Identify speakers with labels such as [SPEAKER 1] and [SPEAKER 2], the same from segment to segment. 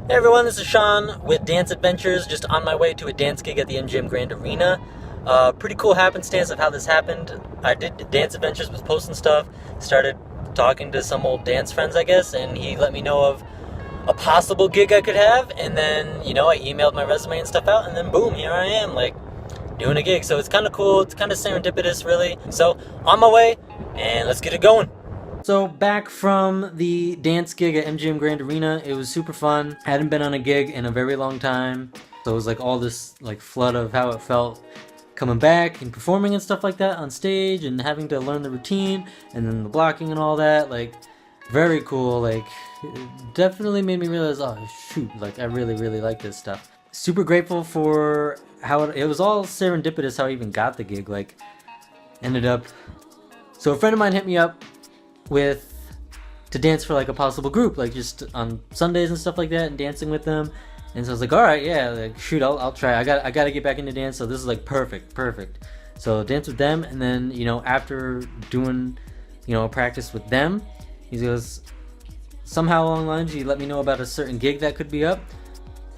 [SPEAKER 1] Hey everyone, this is Sean with Dancin Ventures, just on my way to a dance gig at the MGM Grand Arena. Pretty cool happenstance of how this happened. I did Dancin Ventures, was posting stuff, started talking to some old dance friends, I guess, and he let me know of a possible gig I could have, and then, I emailed my resume and stuff out, and then boom, here I am, doing a gig. So it's kind of cool, it's kind of serendipitous, really. So, on my way, and let's get it going. So back from the dance gig at MGM Grand Arena, it was super fun. Hadn't been on a gig in a very long time. So it was all this flood of how it felt coming back and performing and stuff like that on stage and having to learn the routine and then the blocking and all that. Very cool. It definitely made me realize, oh shoot, I really like this stuff. Super grateful for how it was all serendipitous how I even got the gig. Ended up, so a friend of mine hit me up to dance for a possible group, just on Sundays and stuff like that, and dancing with them. And so I was all right, yeah, shoot, I'll try. I gotta get back into dance, so this is perfect. So dance with them, and then after doing a practice with them, he goes, somehow along the lines, he let me know about a certain gig that could be up.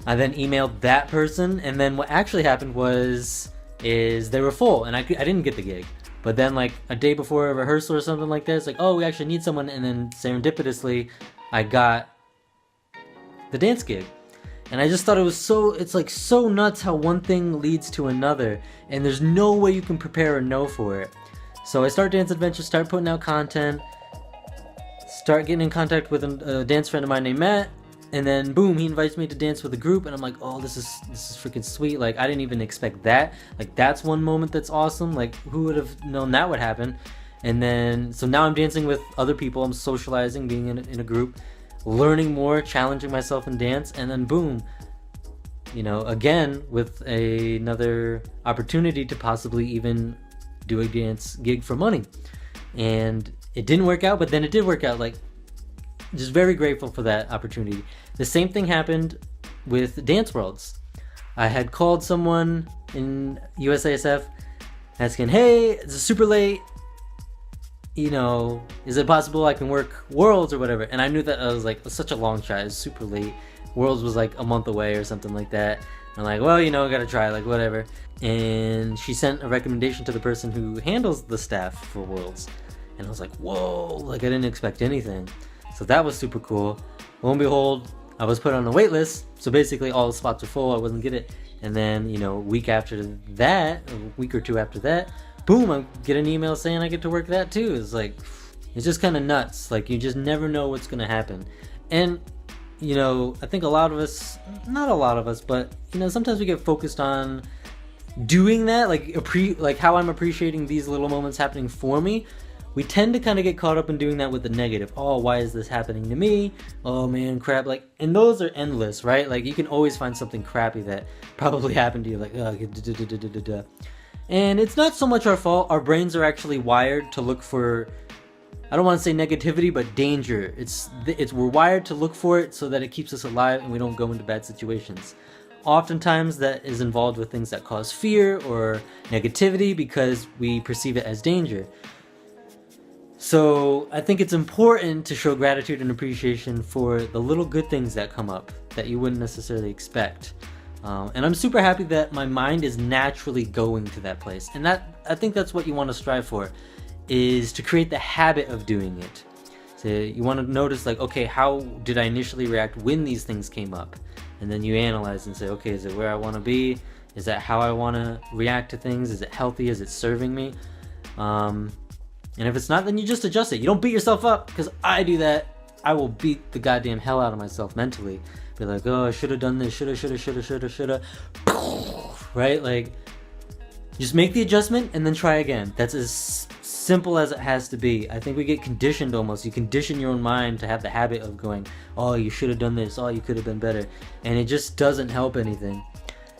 [SPEAKER 1] I then emailed that person, and then what actually happened is they were full, and I didn't get the gig. But then a day before a rehearsal or something like that, it's oh, we actually need someone, and then serendipitously I got the dance gig. And I just thought it was so nuts how one thing leads to another, and there's no way you can prepare or know for it. So I start Dancin Venture, start putting out content, start getting in contact with a dance friend of mine named Matt, and then boom, he invites me to dance with a group, and I'm oh, this is freaking sweet. I didn't even expect that. That's one moment that's awesome. Who would have known that would happen? And then, so now I'm dancing with other people, I'm socializing, being in a group, learning more, challenging myself in dance, and then boom, again, with another opportunity to possibly even do a dance gig for money. And it didn't work out, but then it did work out. Just very grateful for that opportunity. The same thing happened with Dance Worlds. I had called someone in USASF asking, hey, it's super late, is it possible I can work Worlds or whatever? And I knew that I was it was such a long shot, it was super late. Worlds was a month away or something like that. I'm well, I gotta try, whatever. And she sent a recommendation to the person who handles the staff for Worlds. And I was whoa, I didn't expect anything. So that was super cool. Lo and behold, I was put on a wait list. So basically all the spots were full, I wasn't get it. And then, a week after that, a week or two after that, boom, I get an email saying I get to work that too. It's just kind of nuts. You just never know what's going to happen. And, I think a lot of us, not a lot of us, but, sometimes we get focused on doing that, how I'm appreciating these little moments happening for me. We tend to kind of get caught up in doing that with the negative. Oh, why is this happening to me? Oh man, crap. And those are endless, right? You can always find something crappy that probably happened to you. And it's not so much our fault. Our brains are actually wired to look for, I don't want to say negativity, but danger. We're wired to look for it so that it keeps us alive and we don't go into bad situations. Oftentimes that is involved with things that cause fear or negativity because we perceive it as danger. So I think it's important to show gratitude and appreciation for the little good things that come up that you wouldn't necessarily expect. And I'm super happy that my mind is naturally going to that place. And I think that's what you want to strive for, is to create the habit of doing it. So you want to notice okay, how did I initially react when these things came up? And then you analyze and say, okay, is it where I want to be? Is that how I want to react to things? Is it healthy? Is it serving me? And if it's not, then you just adjust it. You don't beat yourself up, because I do that. I will beat the goddamn hell out of myself mentally. Be oh, I should have done this, shoulda. Right? Just make the adjustment and then try again. That's as simple as it has to be. I think we get conditioned almost. You condition your own mind to have the habit of going, oh, you should have done this, oh, you could have been better. And it just doesn't help anything.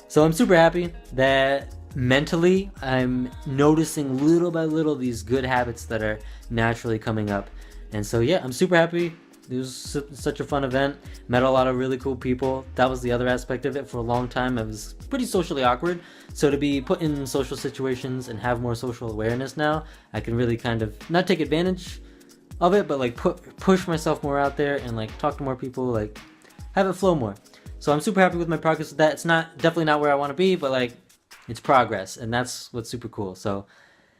[SPEAKER 1] So I'm super happy that mentally I'm noticing little by little these good habits that are naturally coming up. And so yeah, I'm super happy. It was such a fun event. Met a lot of really cool people. That was the other aspect of it. For a long time I was pretty socially awkward, so to be put in social situations and have more social awareness now, I can really kind of not take advantage of it, but push myself more out there and talk to more people, have it flow more. So I'm super happy with my progress with that. It's definitely not where I want to be, but like it's progress, and that's what's super cool. So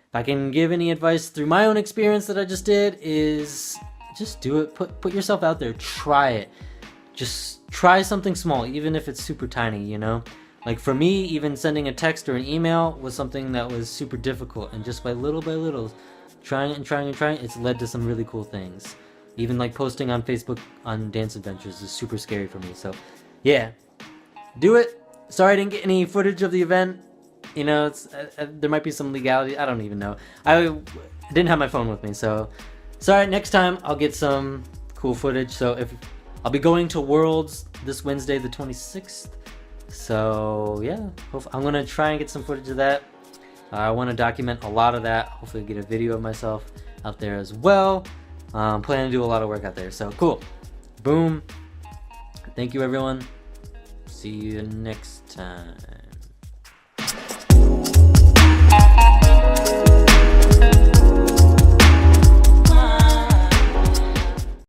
[SPEAKER 1] if I can give any advice through my own experience that I just did, is just do it. Put yourself out there. Try it. Just try something small, even if it's super tiny, you know? Like for me, even sending a text or an email was something that was super difficult, and just by little, trying it, it's led to some really cool things. Even like posting on Facebook on Dancin Ventures is super scary for me. So yeah, do it. Sorry I didn't get any footage of the event. You know, it's there might be some legality. I don't even know. I didn't have my phone with me, so sorry. Next time I'll get some cool footage. So if I'll be going to Worlds this Wednesday, the 26th. So yeah, I'm gonna try and get some footage of that. I want to document a lot of that. Hopefully get a video of myself out there as well. Planning to do a lot of work out there. So cool. Boom. Thank you everyone. See you next time.